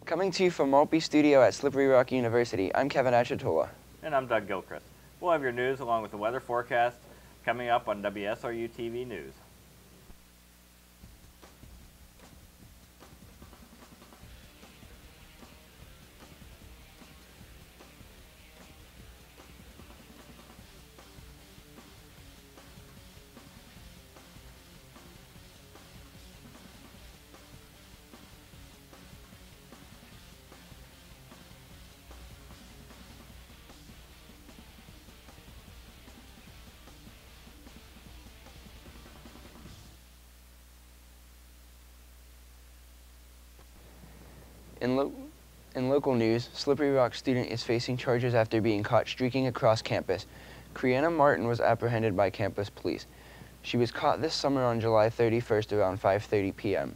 Coming to you from Maltby Studio at Slippery Rock University, I'm Kevin Achatola. And I'm Doug Gilchrist. We'll have your news along with the weather forecast coming up on WSRU-TV News. In local news, Slippery Rock student is facing charges after being caught streaking across campus. Creana Martin was apprehended by campus police. She was caught this summer on July 31st around 5:30 p.m.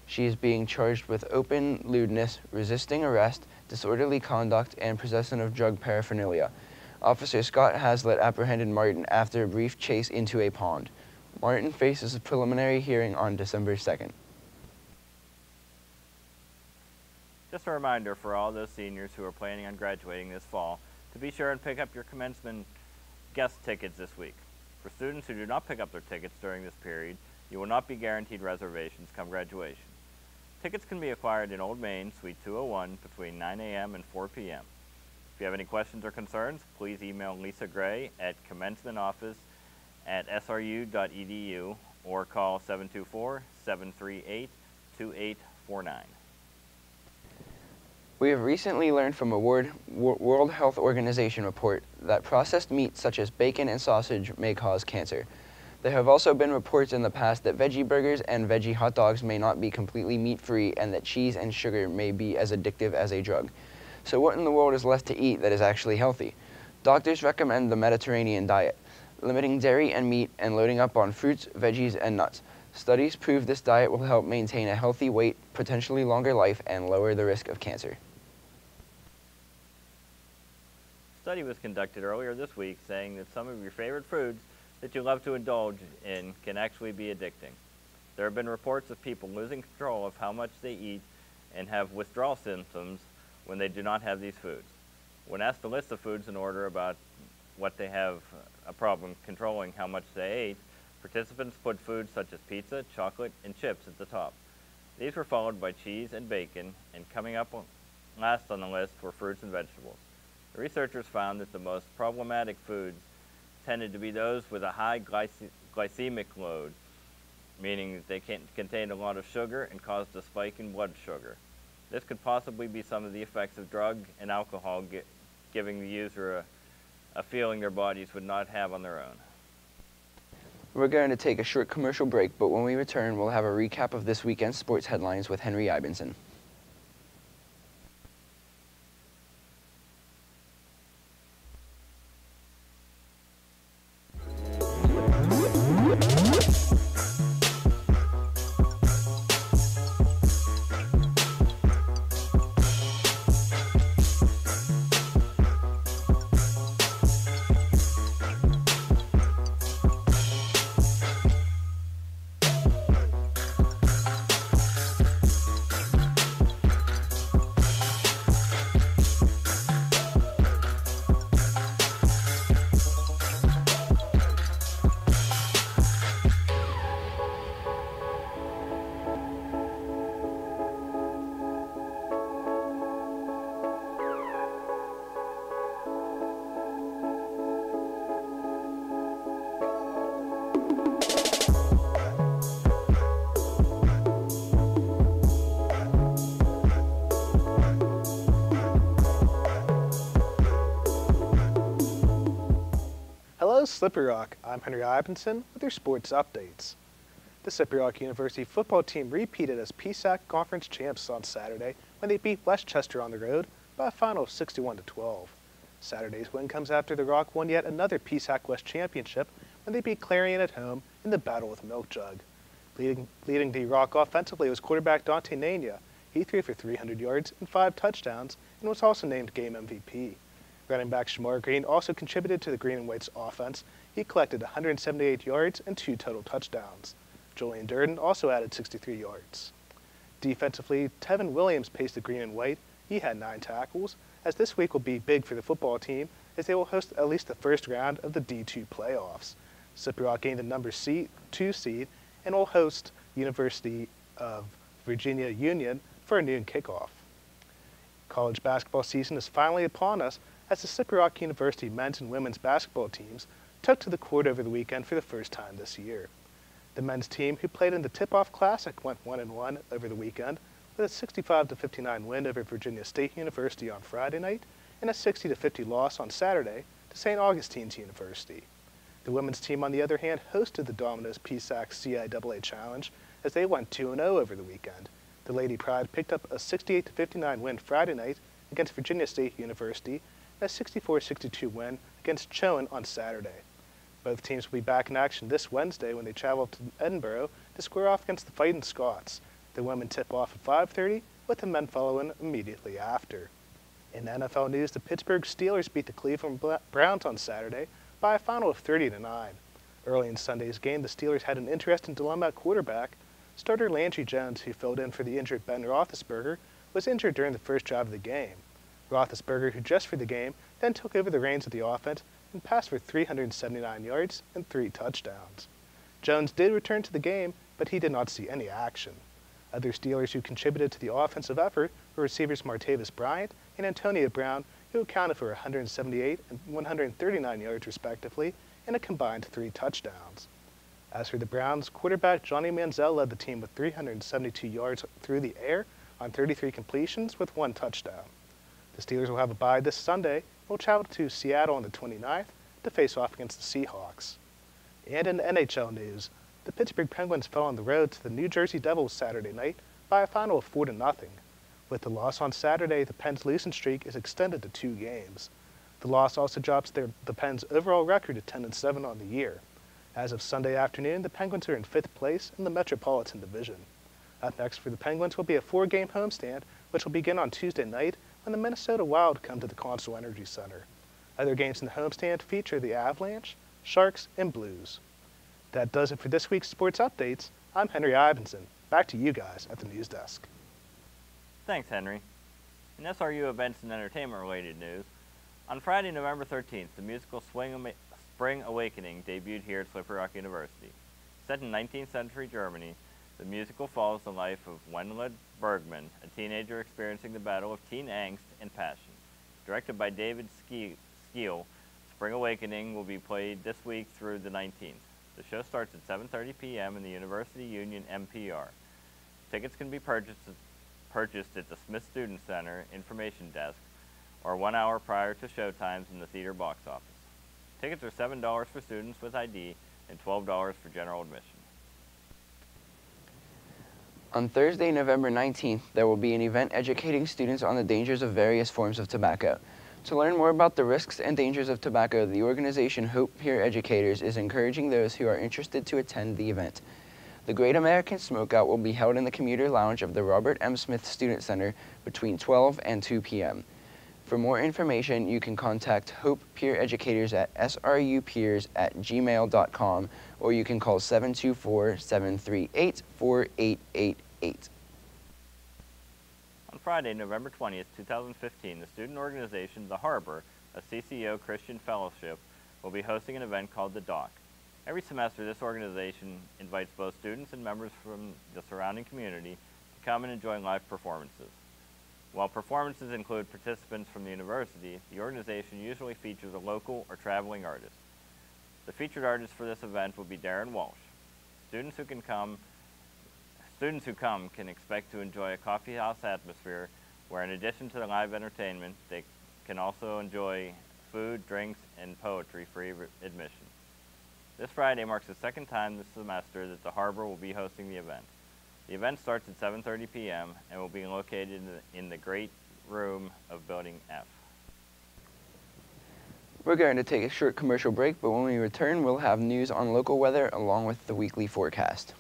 She is being charged with open lewdness, resisting arrest, disorderly conduct, and possession of drug paraphernalia. Officer Scott Haslett apprehended Martin after a brief chase into a pond. Martin faces a preliminary hearing on December 2nd. Just a reminder for all those seniors who are planning on graduating this fall to be sure and pick up your commencement guest tickets this week. For students who do not pick up their tickets during this period, you will not be guaranteed reservations come graduation. Tickets can be acquired in Old Main, Suite 201, between 9 a.m. and 4 p.m. If you have any questions or concerns, please email Lisa Gray at commencementoffice@sru.edu or call 724-738-2849. We have recently learned from a World Health Organization report that processed meats such as bacon and sausage may cause cancer. There have also been reports in the past that veggie burgers and veggie hot dogs may not be completely meat-free and that cheese and sugar may be as addictive as a drug. So what in the world is left to eat that is actually healthy? Doctors recommend the Mediterranean diet, limiting dairy and meat and loading up on fruits, veggies, and nuts. Studies prove this diet will help maintain a healthy weight, potentially longer life, and lower the risk of cancer. A study was conducted earlier this week saying that some of your favorite foods that you love to indulge in can actually be addicting. There have been reports of people losing control of how much they eat and have withdrawal symptoms when they do not have these foods. When asked to list the foods in order about what they have a problem controlling how much they ate, participants put foods such as pizza, chocolate, and chips at the top. These were followed by cheese and bacon, and coming up last on the list were fruits and vegetables. The researchers found that the most problematic foods tended to be those with a high glycemic load, meaning that they contained a lot of sugar and caused a spike in blood sugar. This could possibly be some of the effects of drug and alcohol giving the user a feeling their bodies would not have on their own. We're going to take a short commercial break, but when we return, we'll have a recap of this weekend's sports headlines with Henry Ibenson. Hello, Slippery Rock. I'm Henry Ibenson with your sports updates. The Slippery Rock University football team repeated as PSAC conference champs on Saturday when they beat Westchester on the road by a final of 61-12. Saturday's win comes after the Rock won yet another PSAC West championship when they beat Clarion at home in the Battle with Milk Jug. Leading the Rock offensively was quarterback Dante Nania. He threw for 300 yards and 5 touchdowns and was also named game MVP. Running back Shamar Green also contributed to the Green and White's offense. He collected 178 yards and 2 total touchdowns. Julian Durden also added 63 yards. Defensively, Tevin Williams paced the green and white. He had 9 tackles, as this week will be big for the football team as they will host at least the first round of the D2 playoffs. Slippery Rock gained the number 2 seed and will host University of Virginia Union for a noon kickoff. College basketball season is finally upon us as the Slippery Rock University men's and women's basketball teams took to the court over the weekend for the first time this year. The men's team, who played in the Tip-Off Classic, went 1-1 over the weekend with a 65-59 win over Virginia State University on Friday night and a 60-50 loss on Saturday to St. Augustine's University. The women's team, on the other hand, hosted the Domino's PSAC CIAA Challenge as they went 2-0 over the weekend. The Lady Pride picked up a 68-59 win Friday night against Virginia State University and a 64-62 win against Chowan on Saturday. Both teams will be back in action this Wednesday when they travel to Edinburgh to square off against the Fightin' Scots. The women tip off at 5:30, with the men following immediately after. In NFL news, the Pittsburgh Steelers beat the Cleveland Browns on Saturday by a final of 30-9. Early in Sunday's game, the Steelers had an interesting dilemma at quarterback. Starter Landry Jones, who filled in for the injured Ben Roethlisberger, was injured during the first drive of the game. Roethlisberger, who dressed for the game, then took over the reins of the offense and passed for 379 yards and 3 touchdowns. Jones did return to the game, but he did not see any action. Other Steelers who contributed to the offensive effort were receivers Martavis Bryant and Antonio Brown, who accounted for 178 and 139 yards respectively, and a combined 3 touchdowns. As for the Browns, quarterback Johnny Manziel led the team with 372 yards through the air on 33 completions with 1 touchdown. The Steelers will have a bye this Sunday and will travel to Seattle on the 29th to face off against the Seahawks. And in NHL news, the Pittsburgh Penguins fell on the road to the New Jersey Devils Saturday night by a final of 4-0. With the loss on Saturday, the Pens' losing streak is extended to 2 games. The loss also drops the Pens' overall record to 10-7 on the year. As of Sunday afternoon, the Penguins are in 5th place in the Metropolitan Division. Up next for the Penguins will be a 4-game homestand, which will begin on Tuesday night when the Minnesota Wild come to the Consol Energy Center. Other games in the homestand feature the Avalanche, Sharks, and Blues. That does it for this week's Sports Updates. I'm Henry Ivinson. Back to you guys at the news desk. Thanks, Henry. In SRU events and entertainment-related news, on Friday, November 13th, the musical Spring Awakening debuted here at Slippery Rock University. Set in 19th century Germany, the musical follows the life of Wendla Bergman, a teenager experiencing the battle of teen angst and passion. Directed by David Skeel, Spring Awakening will be played this week through the 19th. The show starts at 7:30 p.m. in the University Union MPR. Tickets can be purchased at the Smith Student Center information desk or 1 hour prior to show times in the theater box office. Tickets are $7 for students with ID and $12 for general admission. On Thursday, November 19th, there will be an event educating students on the dangers of various forms of tobacco. To learn more about the risks and dangers of tobacco, the organization Hope Peer Educators is encouraging those who are interested to attend the event. The Great American Smokeout will be held in the commuter lounge of the Robert M. Smith Student Center between 12 and 2 p.m. For more information, you can contact Hope Peer Educators at srupeers@gmail.com, or you can call 724-738-4888. On Friday, November 20th, 2015, the student organization The Harbor, a CCO Christian fellowship, will be hosting an event called The Dock. Every semester, this organization invites both students and members from the surrounding community to come and enjoy live performances. While performances include participants from the university, the organization usually features a local or traveling artist. The featured artist for this event will be Darren Walsh. Students who come can expect to enjoy a coffeehouse atmosphere where, in addition to the live entertainment, they can also enjoy food, drinks, and poetry free admission. This Friday marks the 2nd time this semester that the Harbor will be hosting the event. The event starts at 7:30 p.m. and will be located in the Great Room of Building F. We're going to take a short commercial break, but when we return, we'll have news on local weather along with the weekly forecast.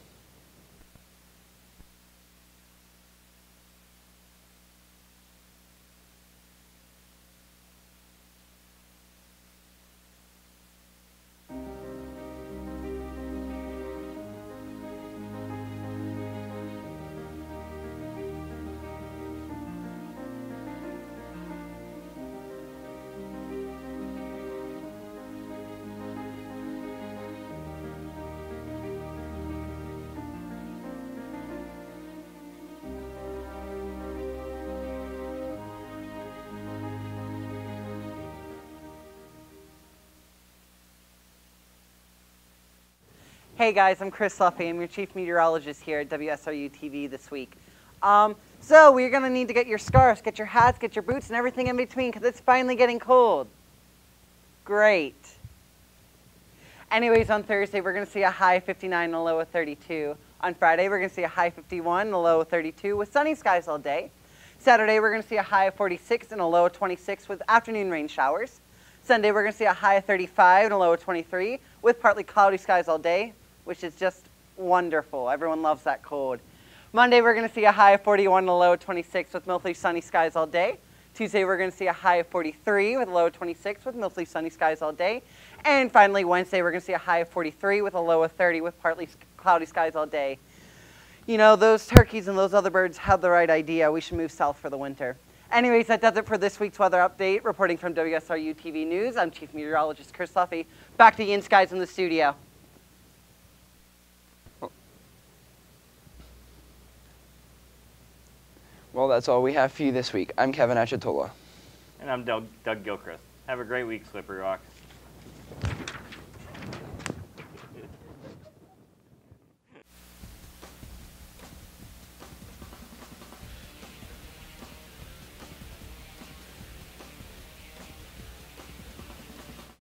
Hey guys, I'm Chris Luffy. I'm your chief meteorologist here at WSRU-TV this week. So we're going to need to get your scarves, get your hats, get your boots, and everything in between because it's finally getting cold. Great. Anyways, on Thursday, we're going to see a high of 59 and a low of 32. On Friday, we're going to see a high of 51 and a low of 32 with sunny skies all day. Saturday, we're going to see a high of 46 and a low of 26 with afternoon rain showers. Sunday, we're going to see a high of 35 and a low of 23 with partly cloudy skies all day, which is just wonderful. Everyone loves that cold. Monday, we're going to see a high of 41 and a low of 26 with mostly sunny skies all day. Tuesday, we're going to see a high of 43 with a low of 26 with mostly sunny skies all day. And finally, Wednesday, we're going to see a high of 43 with a low of 30 with partly cloudy skies all day. You know, those turkeys and those other birds have the right idea. We should move south for the winter. Anyways, that does it for this week's weather update. Reporting from WSRU-TV News, I'm Chief Meteorologist Chris Luffy. Back to Ian Skies in the studio. Well, that's all we have for you this week. I'm Kevin Achatola. And I'm Doug Gilchrist. Have a great week, Slippery Rock.